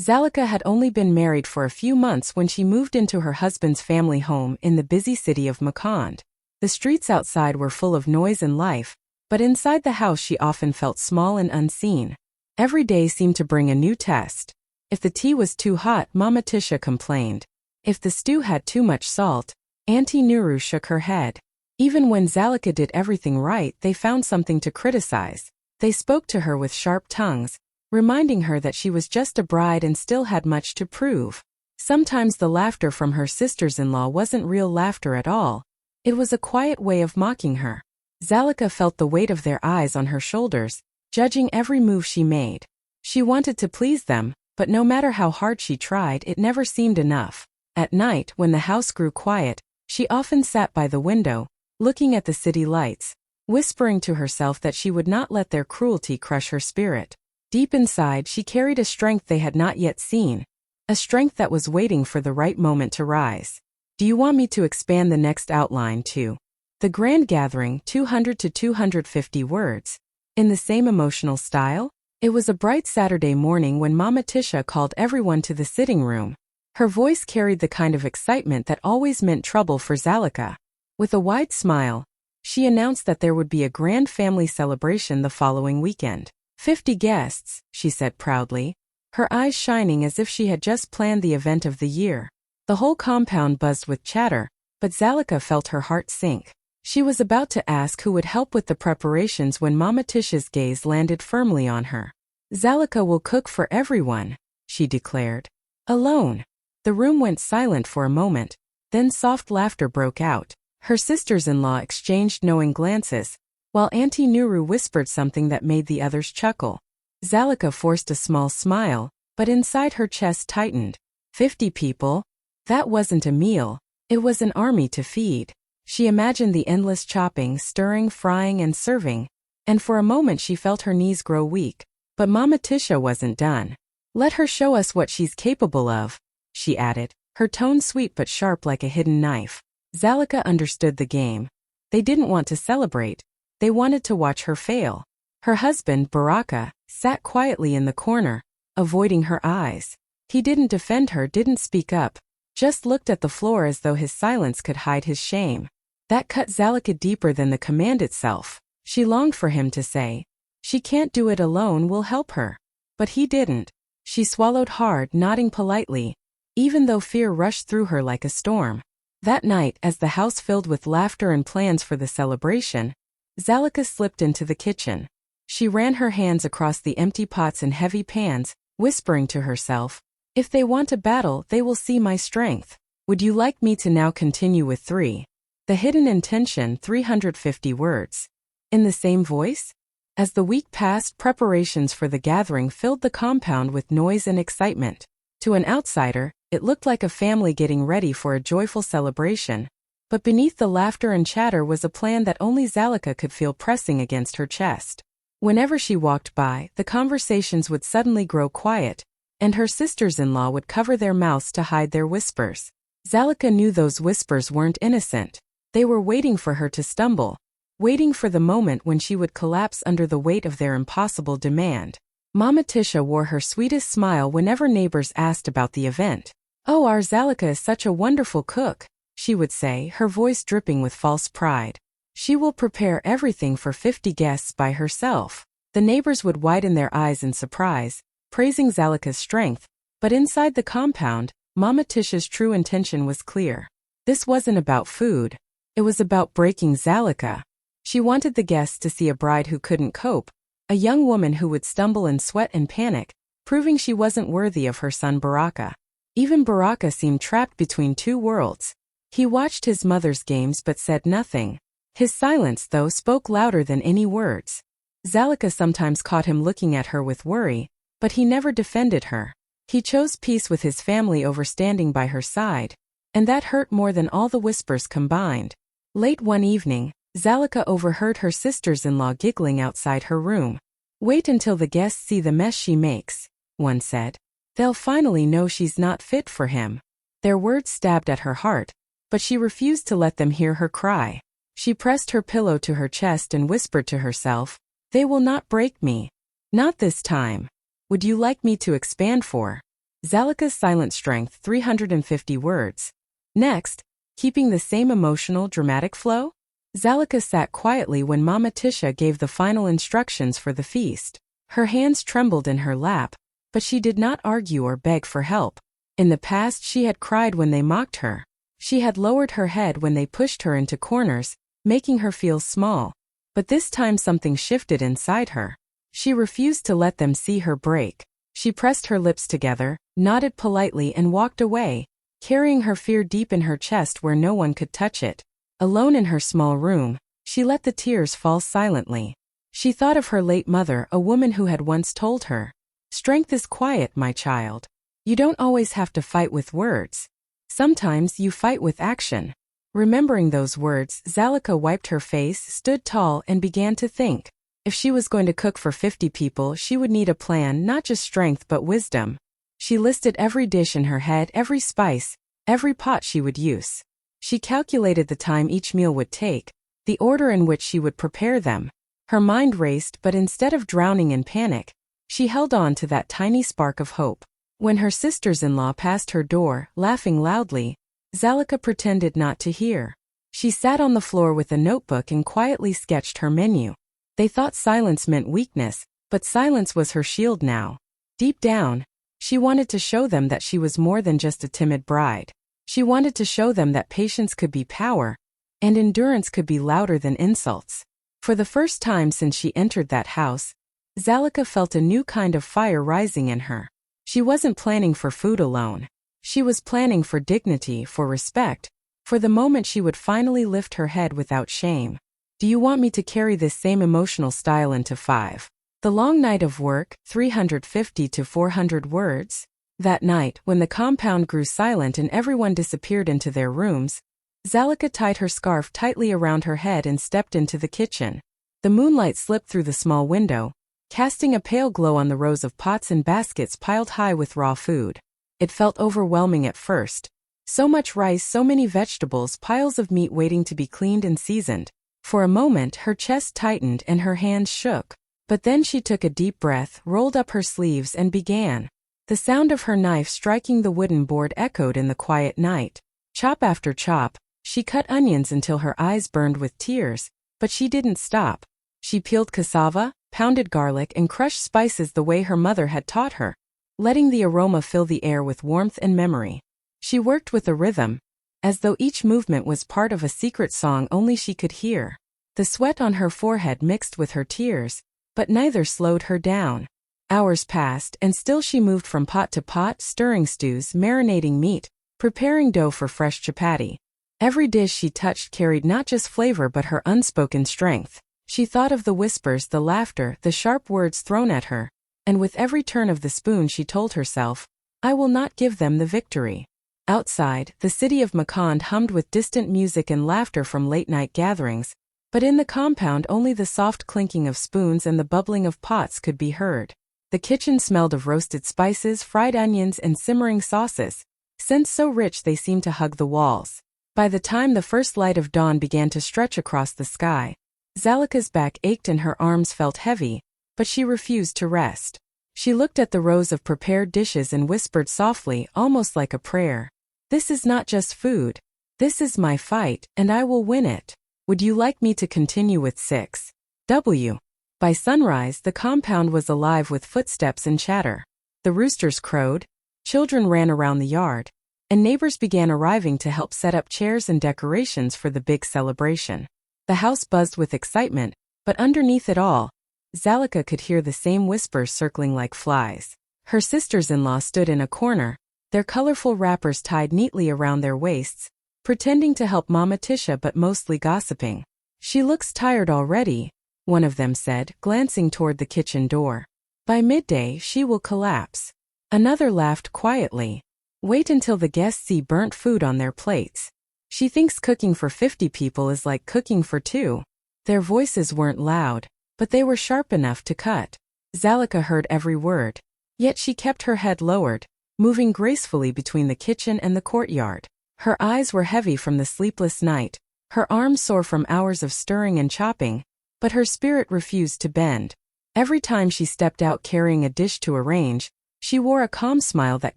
Zalika had only been married for a few months when she moved into her husband's family home in the busy city of Makand. The streets outside were full of noise and life, but inside the house she often felt small and unseen. Every day seemed to bring a new test. If the tea was too hot, Mama Tisha complained. If the stew had too much salt, Auntie Nuru shook her head. Even when Zalika did everything right, they found something to criticize. They spoke to her with sharp tongues, reminding her that she was just a bride and still had much to prove. Sometimes the laughter from her sisters-in-law wasn't real laughter at all. It was a quiet way of mocking her. Zalika felt the weight of their eyes on her shoulders, judging every move she made. She wanted to please them, but no matter how hard she tried, it never seemed enough. At night, when the house grew quiet, she often sat by the window, looking at the city lights, whispering to herself that she would not let their cruelty crush her spirit. Deep inside, she carried a strength they had not yet seen, a strength that was waiting for the right moment to rise. Do you want me to expand the next outline to the grand gathering, 200 to 250 words? In the same emotional style? It was a bright Saturday morning when Mama Tisha called everyone to the sitting room. Her voice carried the kind of excitement that always meant trouble for Zalika. With a wide smile, she announced that there would be a grand family celebration the following weekend. 50 guests, she said proudly, her eyes shining as if she had just planned the event of the year. The whole compound buzzed with chatter, but Zalika felt her heart sink. She was about to ask who would help with the preparations when Mama Tisha's gaze landed firmly on her. Zalika will cook for everyone, she declared. Alone. The room went silent for a moment, then soft laughter broke out. Her sisters-in-law exchanged knowing glances, while Auntie Nuru whispered something that made the others chuckle. Zalika forced a small smile, but inside her chest tightened. 50 people? That wasn't a meal, it was an army to feed. She imagined the endless chopping, stirring, frying, and serving, and for a moment she felt her knees grow weak. But Mama Tisha wasn't done. Let her show us what she's capable of, she added, her tone sweet but sharp like a hidden knife. Zalika understood the game. They didn't want to celebrate, they wanted to watch her fail. Her husband, Baraka, sat quietly in the corner, avoiding her eyes. He didn't defend her, didn't speak up, just looked at the floor as though his silence could hide his shame. That cut Zalika deeper than the command itself. She longed for him to say, "She can't do it alone, we'll help her." But he didn't. She swallowed hard, nodding politely, even though fear rushed through her like a storm. That night, as the house filled with laughter and plans for the celebration, Zalika slipped into the kitchen. She ran her hands across the empty pots and heavy pans, whispering to herself, "If they want a battle, they will see my strength. Would you like me to now continue with 3? The hidden intention, 350 words. In the same voice? As the week passed, preparations for the gathering filled the compound with noise and excitement. To an outsider, it looked like a family getting ready for a joyful celebration. But beneath the laughter and chatter was a plan that only Zalika could feel pressing against her chest. Whenever she walked by, the conversations would suddenly grow quiet, and her sisters-in-law would cover their mouths to hide their whispers. Zalika knew those whispers weren't innocent. They were waiting for her to stumble, waiting for the moment when she would collapse under the weight of their impossible demand. Mama Tisha wore her sweetest smile whenever neighbors asked about the event. "Oh, our Zalika is such a wonderful cook," she would say, her voice dripping with false pride. "She will prepare everything for 50 guests by herself." The neighbors would widen their eyes in surprise, praising Zalika's strength, but inside the compound, Mama Tisha's true intention was clear. This wasn't about food. It was about breaking Zalika. She wanted the guests to see a bride who couldn't cope, a young woman who would stumble and sweat and panic, proving she wasn't worthy of her son Baraka. Even Baraka seemed trapped between two worlds. He watched his mother's games but said nothing. His silence, though, spoke louder than any words. Zalika sometimes caught him looking at her with worry, but he never defended her. He chose peace with his family over standing by her side, and that hurt more than all the whispers combined. Late one evening, Zalika overheard her sisters-in-law giggling outside her room. "Wait until the guests see the mess she makes," one said. "They'll finally know she's not fit for him." Their words stabbed at her heart, but she refused to let them hear her cry. She pressed her pillow to her chest and whispered to herself, "They will not break me. Not this time. Would you like me to expand for Zalika's silent strength 350 words. Next, keeping the same emotional, dramatic flow? Zalika sat quietly when Mama Tisha gave the final instructions for the feast. Her hands trembled in her lap, but she did not argue or beg for help. In the past she had cried when they mocked her. She had lowered her head when they pushed her into corners, making her feel small. But this time something shifted inside her. She refused to let them see her break. She pressed her lips together, nodded politely and walked away, carrying her fear deep in her chest where no one could touch it. Alone in her small room, she let the tears fall silently. She thought of her late mother, a woman who had once told her, "Strength is quiet, my child. You don't always have to fight with words. Sometimes you fight with action." Remembering those words, Zalika wiped her face, stood tall, and began to think. If she was going to cook for 50 people, she would need a plan, not just strength but wisdom. She listed every dish in her head, every spice, every pot she would use. She calculated the time each meal would take, the order in which she would prepare them. Her mind raced, but instead of drowning in panic, she held on to that tiny spark of hope. When her sisters-in-law passed her door, laughing loudly, Zalika pretended not to hear. She sat on the floor with a notebook and quietly sketched her menu. They thought silence meant weakness, but silence was her shield now. Deep down, she wanted to show them that she was more than just a timid bride. She wanted to show them that patience could be power, and endurance could be louder than insults. For the first time since she entered that house, Zalika felt a new kind of fire rising in her. She wasn't planning for food alone. She was planning for dignity, for respect, for the moment she would finally lift her head without shame. Do you want me to carry this same emotional style into 5? The long night of work, 350 to 400 words? That night, when the compound grew silent and everyone disappeared into their rooms, Zalika tied her scarf tightly around her head and stepped into the kitchen. The moonlight slipped through the small window, casting a pale glow on the rows of pots and baskets piled high with raw food. It felt overwhelming at first. So much rice, so many vegetables, piles of meat waiting to be cleaned and seasoned. For a moment, her chest tightened and her hands shook. But then she took a deep breath, rolled up her sleeves and began. The sound of her knife striking the wooden board echoed in the quiet night. Chop after chop, she cut onions until her eyes burned with tears, but she didn't stop. She peeled cassava, pounded garlic and crushed spices the way her mother had taught her, letting the aroma fill the air with warmth and memory. She worked with a rhythm, as though each movement was part of a secret song only she could hear. The sweat on her forehead mixed with her tears, but neither slowed her down. Hours passed, and still she moved from pot to pot, stirring stews, marinating meat, preparing dough for fresh chapati. Every dish she touched carried not just flavor but her unspoken strength. She thought of the whispers, the laughter, the sharp words thrown at her, and with every turn of the spoon she told herself, "I will not give them the victory." Outside, the city of Makand hummed with distant music and laughter from late-night gatherings, but in the compound only the soft clinking of spoons and the bubbling of pots could be heard. The kitchen smelled of roasted spices, fried onions, and simmering sauces, scents so rich they seemed to hug the walls. By the time the first light of dawn began to stretch across the sky, Zalika's back ached and her arms felt heavy, but she refused to rest. She looked at the rows of prepared dishes and whispered softly, almost like a prayer, "This is not just food. This is my fight, and I will win it. Would you like me to continue with 6W?" By sunrise, the compound was alive with footsteps and chatter. The roosters crowed, children ran around the yard, and neighbors began arriving to help set up chairs and decorations for the big celebration. The house buzzed with excitement, but underneath it all, Zalika could hear the same whispers circling like flies. Her sisters-in-law stood in a corner, their colorful wrappers tied neatly around their waists, pretending to help Mama Tisha but mostly gossiping. "She looks tired already," one of them said, glancing toward the kitchen door. "By midday she will collapse." Another laughed quietly. "Wait until the guests see burnt food on their plates. She thinks cooking for 50 people is like cooking for 2. Their voices weren't loud, but they were sharp enough to cut. Zalika heard every word. Yet she kept her head lowered, moving gracefully between the kitchen and the courtyard. Her eyes were heavy from the sleepless night, her arms sore from hours of stirring and chopping, but her spirit refused to bend. Every time she stepped out carrying a dish to arrange, She wore a calm smile that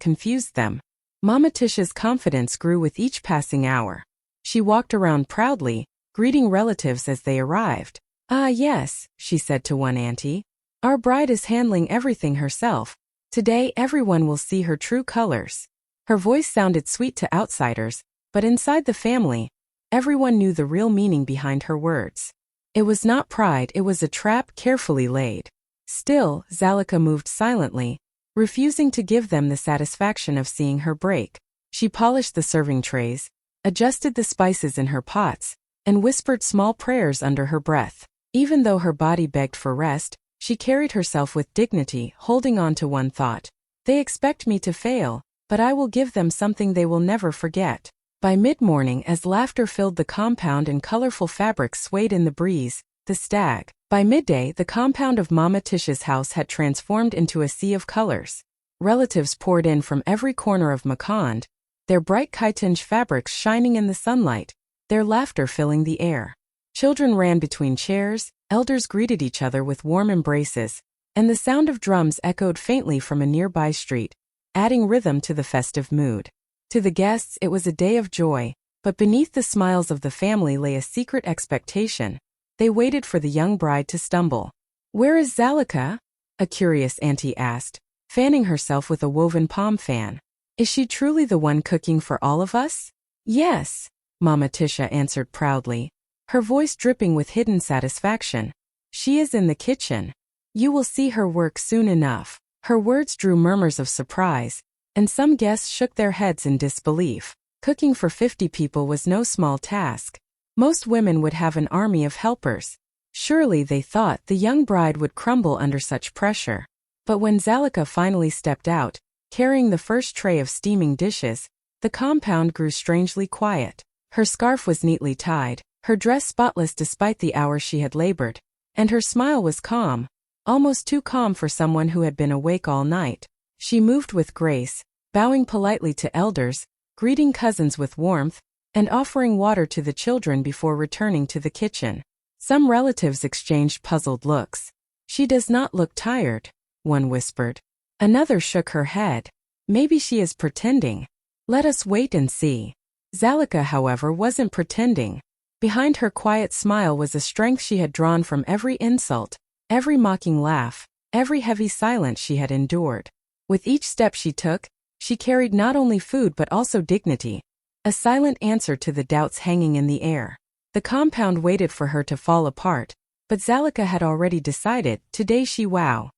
confused them. Mama Tisha's confidence grew with each passing hour. She walked around proudly, greeting relatives as they arrived. "Ah yes," she said to one auntie. "Our bride is handling everything herself. Today everyone will see her true colors." Her voice sounded sweet to outsiders, but inside the family, everyone knew the real meaning behind her words. It was not pride, it was a trap carefully laid. Still, Zalika moved silently, refusing to give them the satisfaction of seeing her break. She polished the serving trays, adjusted the spices in her pots, and whispered small prayers under her breath. Even though her body begged for rest, she carried herself with dignity, holding on to one thought. "They expect me to fail, but I will give them something they will never forget." By mid-morning, as laughter filled the compound and colorful fabrics swayed in the breeze, the stag. By midday, the compound of Mama Tisha's house had transformed into a sea of colors. Relatives poured in from every corner of Makand, their bright chitinge fabrics shining in the sunlight, their laughter filling the air. Children ran between chairs, elders greeted each other with warm embraces, and the sound of drums echoed faintly from a nearby street, adding rhythm to the festive mood. To the guests, it was a day of joy, but beneath the smiles of the family lay a secret expectation. They waited for the young bride to stumble. "Where is Zalika?" a curious auntie asked, fanning herself with a woven palm fan. "Is she truly the one cooking for all of us?" "Yes," Mama Tisha answered proudly, her voice dripping with hidden satisfaction. "She is in the kitchen. You will see her work soon enough." Her words drew murmurs of surprise, and some guests shook their heads in disbelief. Cooking for 50 people was no small task. Most women would have an army of helpers. Surely, they thought, the young bride would crumble under such pressure. But when Zalika finally stepped out, carrying the first tray of steaming dishes, the compound grew strangely quiet. Her scarf was neatly tied, her dress spotless despite the hours she had labored, and her smile was calm, almost too calm for someone who had been awake all night. She moved with grace, bowing politely to elders, greeting cousins with warmth, and offering water to the children before returning to the kitchen. Some relatives exchanged puzzled looks. "She does not look tired," one whispered. Another shook her head. "Maybe she is pretending. Let us wait and see." Zalika, however, wasn't pretending. Behind her quiet smile was a strength she had drawn from every insult, every mocking laugh, every heavy silence she had endured. With each step she took, she carried not only food but also dignity, a silent answer to the doubts hanging in the air. The compound waited for her to fall apart, but Zalika had already decided, today she wow.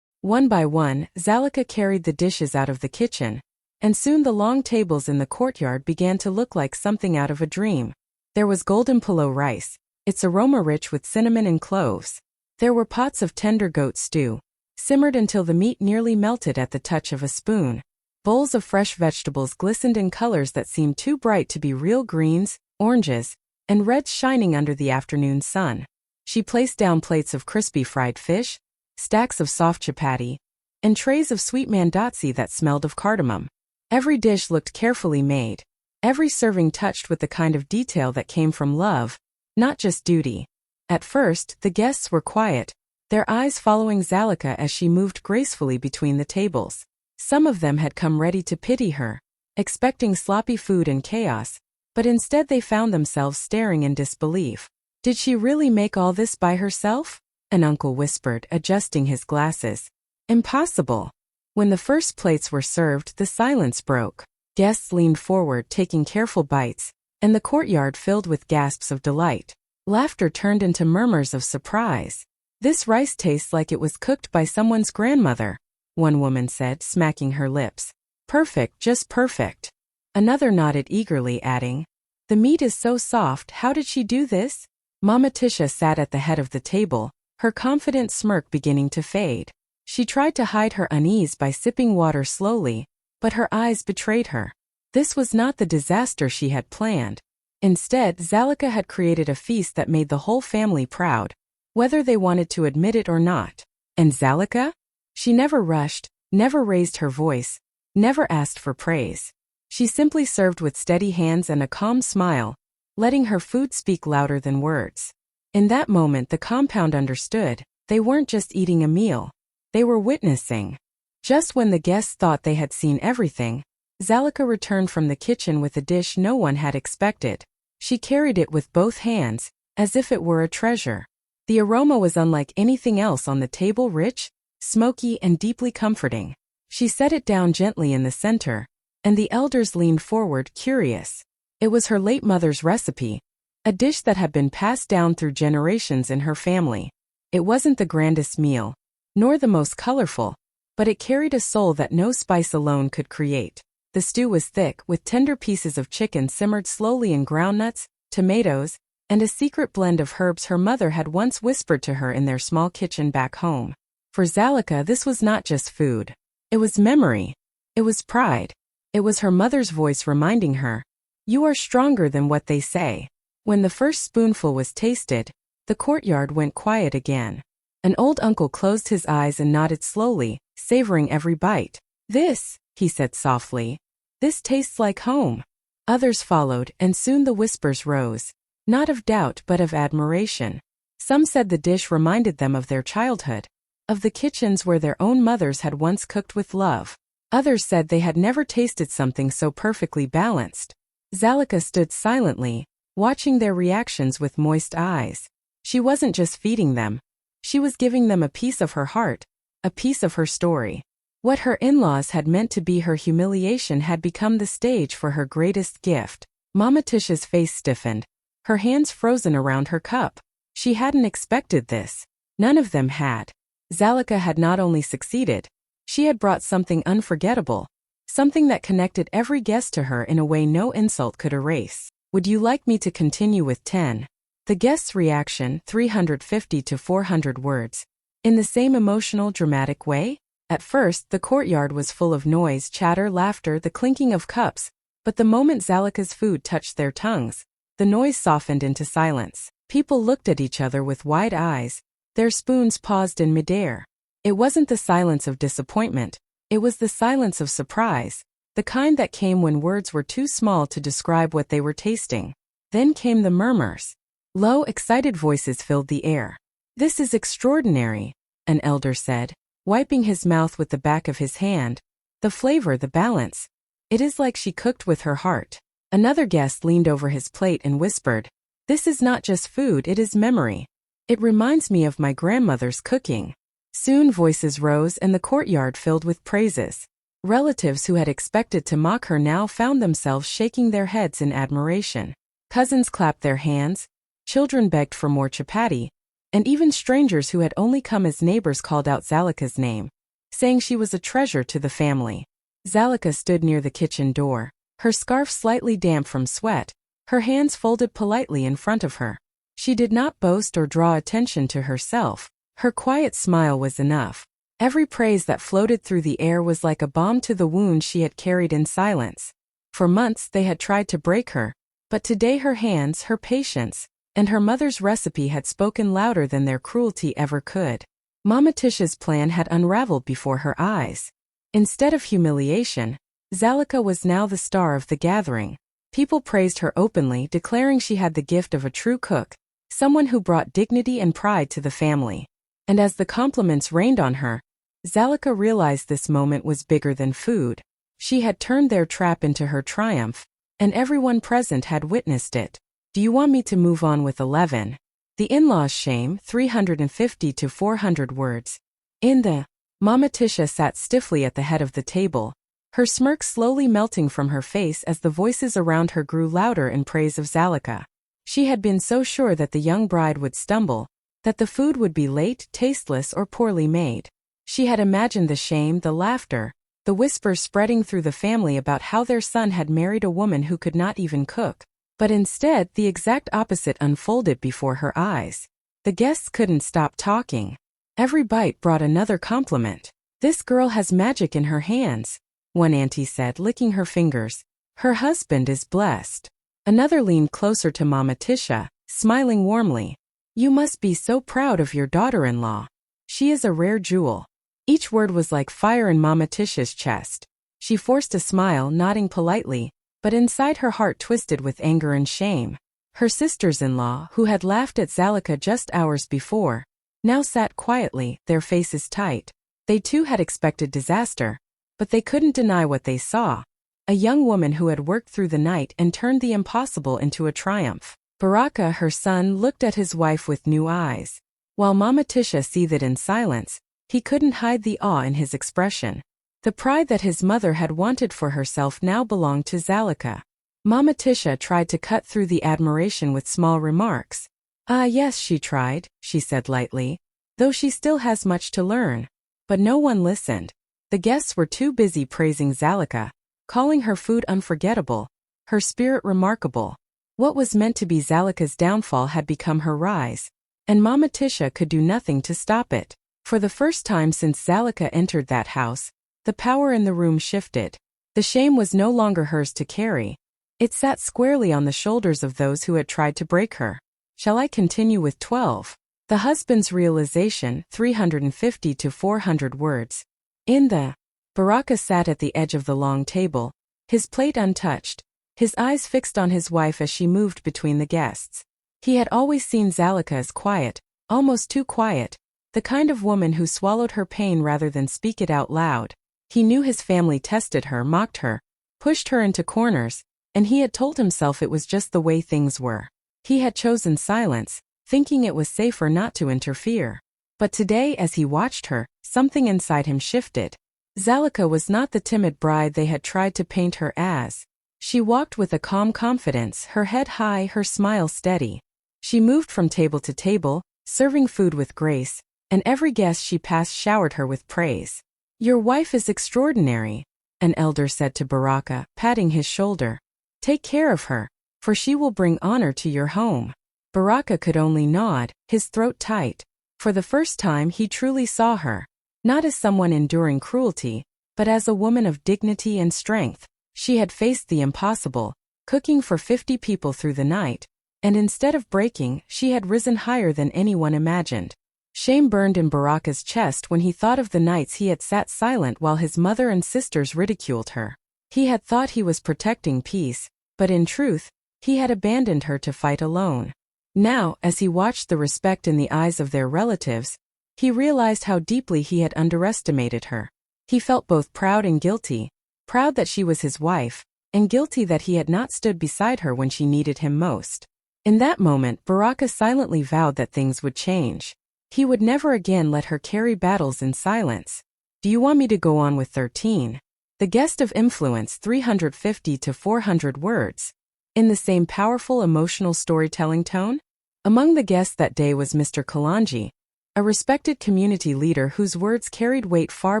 One by one, Zalika carried the dishes out of the kitchen, and soon the long tables in the courtyard began to look like something out of a dream. There was golden pulao rice, its aroma rich with cinnamon and cloves. There were pots of tender goat stew, simmered until the meat nearly melted at the touch of a spoon. Bowls of fresh vegetables glistened in colors that seemed too bright to be real, greens, oranges, and reds shining under the afternoon sun. She placed down plates of crispy fried fish, stacks of soft chapati, and trays of sweet mandatsi that smelled of cardamom. Every dish looked carefully made, every serving touched with the kind of detail that came from love, not just duty. At first, the guests were quiet, their eyes following Zalika as she moved gracefully between the tables. Some of them had come ready to pity her, expecting sloppy food and chaos, but instead they found themselves staring in disbelief. "Did she really make all this by herself?" an uncle whispered, adjusting his glasses. "Impossible." When the first plates were served, the silence broke. Guests leaned forward, taking careful bites, and the courtyard filled with gasps of delight. Laughter turned into murmurs of surprise. "This rice tastes like it was cooked by someone's grandmother," one woman said, smacking her lips. "Perfect, just perfect." Another nodded eagerly, adding, "The meat is so soft, how did she do this?" Mama Tisha sat at the head of the table, her confident smirk beginning to fade. She tried to hide her unease by sipping water slowly, but her eyes betrayed her. This was not the disaster she had planned. Instead, Zalika had created a feast that made the whole family proud, whether they wanted to admit it or not. And Zalika? She never rushed, never raised her voice, never asked for praise. She simply served with steady hands and a calm smile, letting her food speak louder than words. In that moment, the compound understood. They weren't just eating a meal. They were witnessing Just when the guests thought they had seen everything, Zalika returned from the kitchen with a dish no one had expected. She carried it with both hands, as if it were a treasure. The aroma was unlike anything else on the table, rich, smoky, and deeply comforting. She set it down gently in the center, and the elders leaned forward, curious. It was her late mother's recipe, a dish that had been passed down through generations in her family. It wasn't the grandest meal, nor the most colorful, but it carried a soul that no spice alone could create. The stew was thick, with tender pieces of chicken simmered slowly in groundnuts, tomatoes, and a secret blend of herbs her mother had once whispered to her in their small kitchen back home. For Zalika, this was not just food. It was memory. It was pride. It was her mother's voice reminding her, "You are stronger than what they say." When the first spoonful was tasted, the courtyard went quiet again. An old uncle closed his eyes and nodded slowly, savoring every bite. "This," he said softly, "this tastes like home." Others followed, and soon the whispers rose, not of doubt but of admiration. Some said the dish reminded them of their childhood, of the kitchens where their own mothers had once cooked with love. Others said they had never tasted something so perfectly balanced. Zalika stood silently, watching their reactions with moist eyes. She wasn't just feeding them. She was giving them a piece of her heart, a piece of her story. What her in-laws had meant to be her humiliation had become the stage for her greatest gift. Mama Tisha's face stiffened, her hands frozen around her cup. She hadn't expected this. None of them had. Zalika had not only succeeded, she had brought something unforgettable, something that connected every guest to her in a way no insult could erase. "Would you like me to continue with 10? The guest's reaction, 350 to 400 words. In the same emotional, dramatic way? At first, the courtyard was full of noise, chatter, laughter, the clinking of cups, but the moment Zalika's food touched their tongues, the noise softened into silence. People looked at each other with wide eyes, their spoons paused in midair. It wasn't the silence of disappointment, it was the silence of surprise, the kind that came when words were too small to describe what they were tasting. Then came the murmurs. Low, excited voices filled the air. "This is extraordinary," an elder said, wiping his mouth with the back of his hand. "The flavor, the balance. It is like she cooked with her heart." Another guest leaned over his plate and whispered, "This is not just food, it is memory. It reminds me of my grandmother's cooking." Soon voices rose and the courtyard filled with praises. Relatives who had expected to mock her now found themselves shaking their heads in admiration. Cousins clapped their hands, children begged for more chapati, and even strangers who had only come as neighbors called out Zalika's name, saying she was a treasure to the family. Zalika stood near the kitchen door, her scarf slightly damp from sweat, her hands folded politely in front of her. She did not boast or draw attention to herself. Her quiet smile was enough. Every praise that floated through the air was like a balm to the wound she had carried in silence. For months they had tried to break her, but today her hands, her patience, and her mother's recipe had spoken louder than their cruelty ever could. Mama Tisha's plan had unraveled before her eyes. Instead of humiliation, Zalika was now the star of the gathering. People praised her openly, declaring she had the gift of a true cook, someone who brought dignity and pride to the family. And as the compliments rained on her, Zalika realized this moment was bigger than food. She had turned their trap into her triumph, and everyone present had witnessed it. "Do you want me to move on with 11? The in-laws' shame, 350 to 400 words. In the Mama Tisha sat stiffly at the head of the table, her smirk slowly melting from her face as the voices around her grew louder in praise of Zalika. She had been so sure that the young bride would stumble, that the food would be late, tasteless, or poorly made. She had imagined the shame, the laughter, the whispers spreading through the family about how their son had married a woman who could not even cook. But instead, the exact opposite unfolded before her eyes. The guests couldn't stop talking. Every bite brought another compliment. "This girl has magic in her hands," one auntie said, licking her fingers. "Her husband is blessed." Another leaned closer to Mama Tisha, smiling warmly. "You must be so proud of your daughter-in-law. She is a rare jewel." Each word was like fire in Mama Tisha's chest. She forced a smile, nodding politely, but inside her heart twisted with anger and shame. Her sisters-in-law, who had laughed at Zalika just hours before, now sat quietly, their faces tight. They too had expected disaster, but they couldn't deny what they saw. A young woman who had worked through the night and turned the impossible into a triumph. Baraka, her son, looked at his wife with new eyes. While Mama Tisha seethed in silence, he couldn't hide the awe in his expression. The pride that his mother had wanted for herself now belonged to Zalika. Mama Tisha tried to cut through the admiration with small remarks. "Ah yes, she tried," she said lightly, "though she still has much to learn." But no one listened. The guests were too busy praising Zalika, calling her food unforgettable, her spirit remarkable. What was meant to be Zalika's downfall had become her rise, and Mama Tisha could do nothing to stop it. For the first time since Zalika entered that house, the power in the room shifted. The shame was no longer hers to carry. It sat squarely on the shoulders of those who had tried to break her. Shall I continue with 12? The husband's realization, 350 to 400 words. In the Baraka sat at the edge of the long table, his plate untouched, his eyes fixed on his wife as she moved between the guests. He had always seen Zalika as quiet, almost too quiet, the kind of woman who swallowed her pain rather than speak it out loud. He knew his family tested her, mocked her, pushed her into corners, and he had told himself it was just the way things were. He had chosen silence, thinking it was safer not to interfere. But today, as he watched her, something inside him shifted. Zalika was not the timid bride they had tried to paint her as. She walked with a calm confidence, her head high, her smile steady. She moved from table to table, serving food with grace, and every guest she passed showered her with praise. "Your wife is extraordinary," an elder said to Baraka, patting his shoulder. "Take care of her, for she will bring honor to your home." Baraka could only nod, his throat tight. For the first time he truly saw her, not as someone enduring cruelty, but as a woman of dignity and strength. She had faced the impossible, cooking for 50 people through the night, and instead of breaking, she had risen higher than anyone imagined. Shame burned in Baraka's chest when he thought of the nights he had sat silent while his mother and sisters ridiculed her. He had thought he was protecting peace, but in truth, he had abandoned her to fight alone. Now, as he watched the respect in the eyes of their relatives, he realized how deeply he had underestimated her. He felt both proud and guilty, proud that she was his wife, and guilty that he had not stood beside her when she needed him most. In that moment, Baraka silently vowed that things would change. He would never again let her carry battles in silence. "Do you want me to go on with 13? The guest of influence, 350 to 400 words. In the same powerful emotional storytelling tone? Among the guests that day was Mr. Kalanji, a respected community leader whose words carried weight far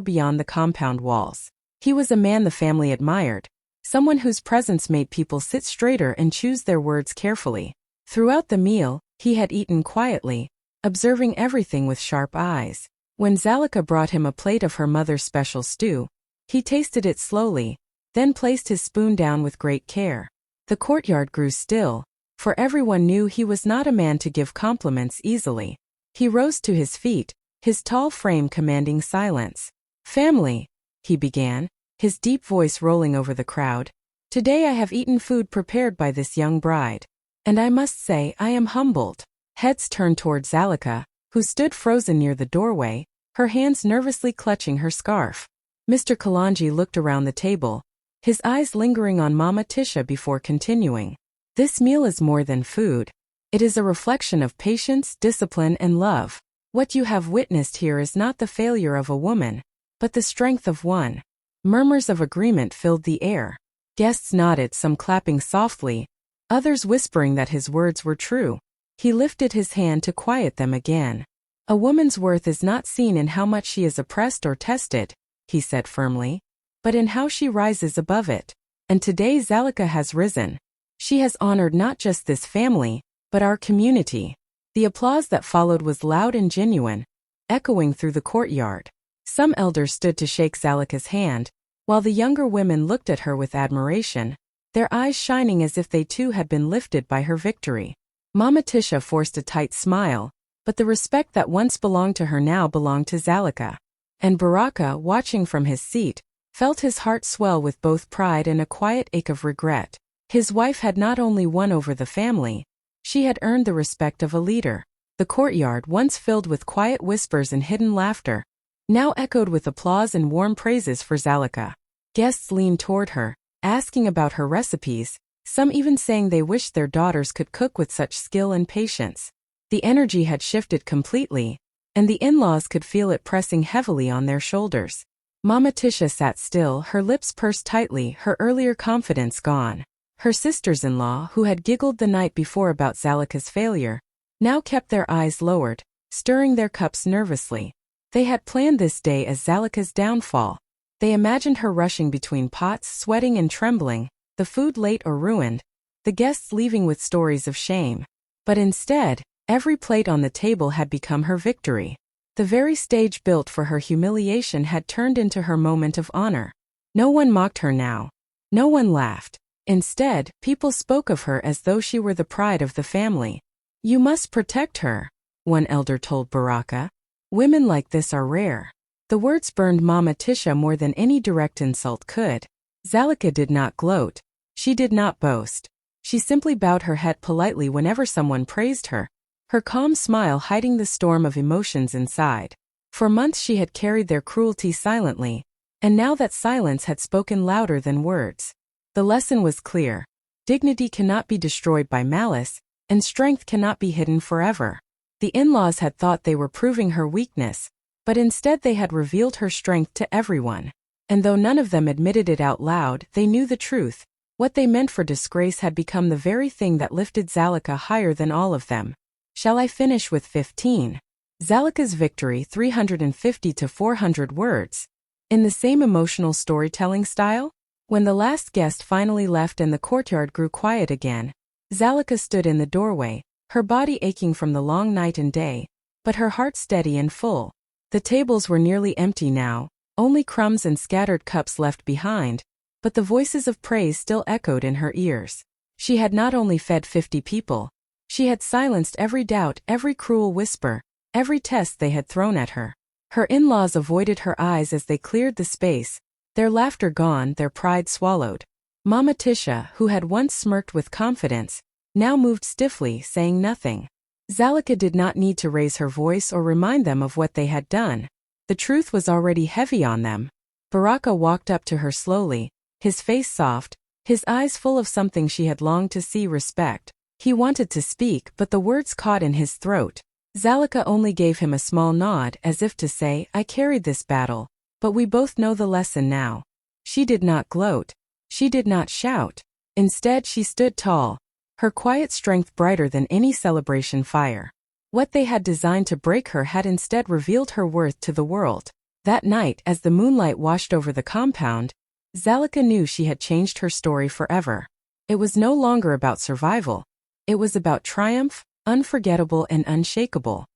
beyond the compound walls. He was a man the family admired, someone whose presence made people sit straighter and choose their words carefully. Throughout the meal, he had eaten quietly, observing everything with sharp eyes. When Zalika brought him a plate of her mother's special stew, he tasted it slowly, then placed his spoon down with great care. The courtyard grew still, for everyone knew he was not a man to give compliments easily. He rose to his feet, his tall frame commanding silence. "Family," he began, his deep voice rolling over the crowd. "Today I have eaten food prepared by this young bride, and I must say I am humbled." Heads turned toward Zalika, who stood frozen near the doorway, her hands nervously clutching her scarf. Mr. Kalanji looked around the table, his eyes lingering on Mama Tisha before continuing. "This meal is more than food. It is a reflection of patience, discipline, and love. What you have witnessed here is not the failure of a woman, but the strength of one." Murmurs of agreement filled the air. Guests nodded, some clapping softly, others whispering that his words were true. He lifted his hand to quiet them again. "A woman's worth is not seen in how much she is oppressed or tested," he said firmly, "but in how she rises above it. And today Zalika has risen. She has honored not just this family, but our community." The applause that followed was loud and genuine, echoing through the courtyard. Some elders stood to shake Zalika's hand, while the younger women looked at her with admiration, their eyes shining as if they too had been lifted by her victory. Mama Tisha forced a tight smile, but the respect that once belonged to her now belonged to Zalika. And Baraka, watching from his seat, felt his heart swell with both pride and a quiet ache of regret. His wife had not only won over the family, she had earned the respect of a leader. The courtyard, once filled with quiet whispers and hidden laughter, now echoed with applause and warm praises for Zalika. Guests leaned toward her, asking about her recipes, some even saying they wished their daughters could cook with such skill and patience. The energy had shifted completely, and the in-laws could feel it pressing heavily on their shoulders. Mama Tisha sat still, her lips pursed tightly, her earlier confidence gone. Her sisters-in-law, who had giggled the night before about Zalika's failure, now kept their eyes lowered, stirring their cups nervously. They had planned this day as Zalika's downfall. They imagined her rushing between pots, sweating and trembling, the food late or ruined, the guests leaving with stories of shame. But instead, every plate on the table had become her victory. The very stage built for her humiliation had turned into her moment of honor. No one mocked her now. No one laughed. Instead, people spoke of her as though she were the pride of the family. "You must protect her," one elder told Baraka. "Women like this are rare." The words burned Mama Tisha more than any direct insult could. Zalika did not gloat. She did not boast. She simply bowed her head politely whenever someone praised her, her calm smile hiding the storm of emotions inside. For months she had carried their cruelty silently, and now that silence had spoken louder than words. The lesson was clear. Dignity cannot be destroyed by malice, and strength cannot be hidden forever. The in-laws had thought they were proving her weakness, but instead they had revealed her strength to everyone. And though none of them admitted it out loud, they knew the truth. What they meant for disgrace had become the very thing that lifted Zalika higher than all of them. Shall I finish with 15? Zalika's victory, 350 to 400 words. In the same emotional storytelling style? When the last guest finally left and the courtyard grew quiet again, Zalika stood in the doorway, her body aching from the long night and day, but her heart steady and full. The tables were nearly empty now, only crumbs and scattered cups left behind, but the voices of praise still echoed in her ears. She had not only fed 50 people, she had silenced every doubt, every cruel whisper, every test they had thrown at her. Her in-laws avoided her eyes as they cleared the space, their laughter gone, their pride swallowed. Mama Tisha, who had once smirked with confidence, now moved stiffly, saying nothing. Zalika did not need to raise her voice or remind them of what they had done. The truth was already heavy on them. Baraka walked up to her slowly, his face soft, his eyes full of something she had longed to see: respect. He wanted to speak, but the words caught in his throat. Zalika only gave him a small nod as if to say, "I carried this battle, but we both know the lesson now." She did not gloat. She did not shout. Instead, she stood tall, her quiet strength brighter than any celebration fire. What they had designed to break her had instead revealed her worth to the world. That night, as the moonlight washed over the compound, Zalika knew she had changed her story forever. It was no longer about survival. It was about triumph, unforgettable and unshakable.